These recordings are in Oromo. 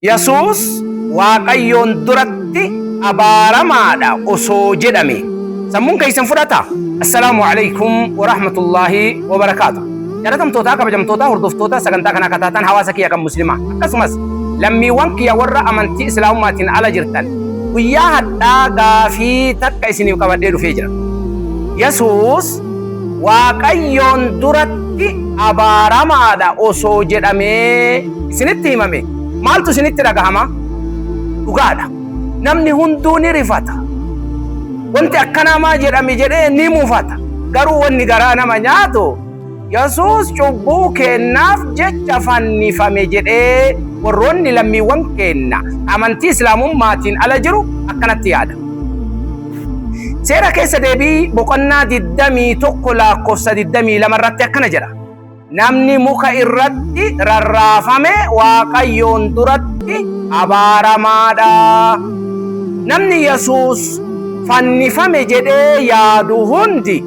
Yesuus waaqayyoon duratti abaaramaadha osoo jedhame sammuun keessan fudhata. Assalaamu alaykum wa rahmatullahi wa barakaatuh. Jaalatamtootaa kabajamtootaa hordoftoota sagantaa kana kataatan hawaasa kiyya kan muslimaa akkasumas lammiiwwan kiyya warra amantii islaamummaatiin ala jirtan guyyaa hadhaa gaafii takka isiniif qabadhee dhufee jira. Yesuus waaqayyoon duratti abaaramaadha osoo jedhamee isinitti himame maaltu isinitti dhagahama? Dhugaadha. Namni hunduu ni rifata. Wanti akkana maa jedhame jedhee ni mufata. Garuu wanni garaa nama nyaatu Yesuus cubbuu kennaaf jecha fannifame jedhee warroonni lammiiwwan kenna amantii islaamummaatiin ala jiru akkanatti yaada. Seera keessa deebii boqonnaa 21 lakkoofsa 22 irratti akkana jedha. Namni muka irratti rarraafame waaqayyoon duratti abaaramaadha. Namni Yesuus fannifame jedhee yaadu hundi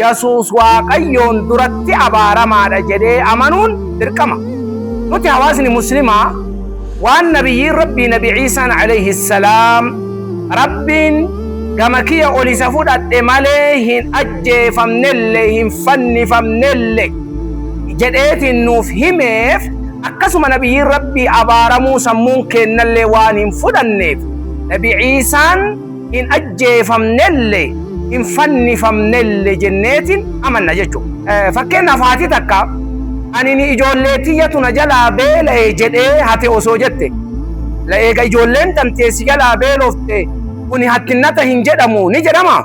Yesuus waaqayyoon duratti abaaramaadha jedhee amanuun dirqama. Nuti hawaasni muslimaa waan nabiyyiin rabbii nabi Ciisaan alayhi salaam rabbiin gama kiyya ol isa fudhadhe malee hin ajjeefamnelle hin fannifamnelle jedheetiin nuuf himeef akkasuma nabiyyiin rabbii abaaramuu sammuun kennallee waan hin fudhanneef nabi Ciisaan hin ajjeefamnelle hin fannifamnelle jenneetiin amanna jechuudha. Fakkeenyaaf haati takka ani ni ijoollee tiyyatu na jalaa beela'e jedhee hate osoo jette eega ijoolleen tantee si jalaa beelofte kuni hattinnata hin jedhamu ni jedhama.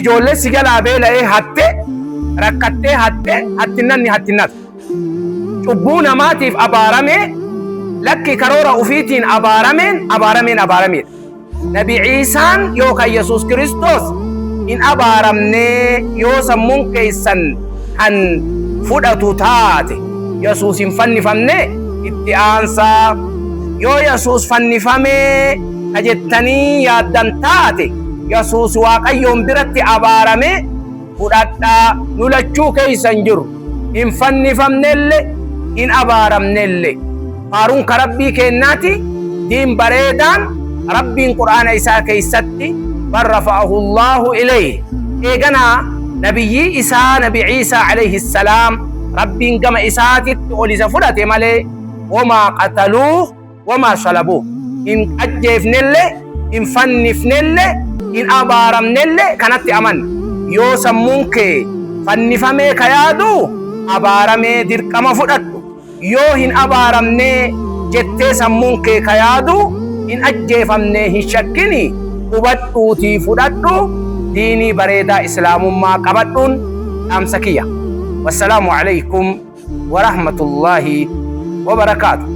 Ijoollee si jalaa beela'e hatte rakkattee hatte hattinnanni hattinnata. Cubbuu namaatiif abaarame lakki karoora ufiitiin abaarameen. Nabi Ciisaan yookaan Yesuus Kiristoos hin abaaramne yoo sammuun keessan kan fudhatu taate Yesuus hin fannifamne itti aansaa. Yoo Yesuus fannifamee ka jettanii yaaddan taate Yesuus waaqayyoon biratti abaarame fudhadhaa. Nu lachuu keessan jiru hin fannifamnelle hin abaaramnelle. Faaruun ka rabbii kennaati diin bareedaan rabbiin qur'aana isaa keessatti barrafa'ahu Allahu ilayhi eegana nabiyyi isaa nabi Ciisaa alayhi salaam rabbiin gama isaatitti ol isa fudhate malee wamaa qataluuh wamaa salabuuh hin ajjeefnelle hin fannifnelle hin abaaramnelle kanatti amanna. Yoo sammuun kee fannifamee ka yaadu abaaramee dirqama fudhadhu. Yoo hin abaaramne jettee sammuun kee ka yaadu in ajjeefamne hin shakkini hubadhuutii fudhadhu diinii bareedaa islaamummaa qabadhuun dhaamsa kiyya. Wassalaamu alaykum wa rahmatullahi wa barakaatuh.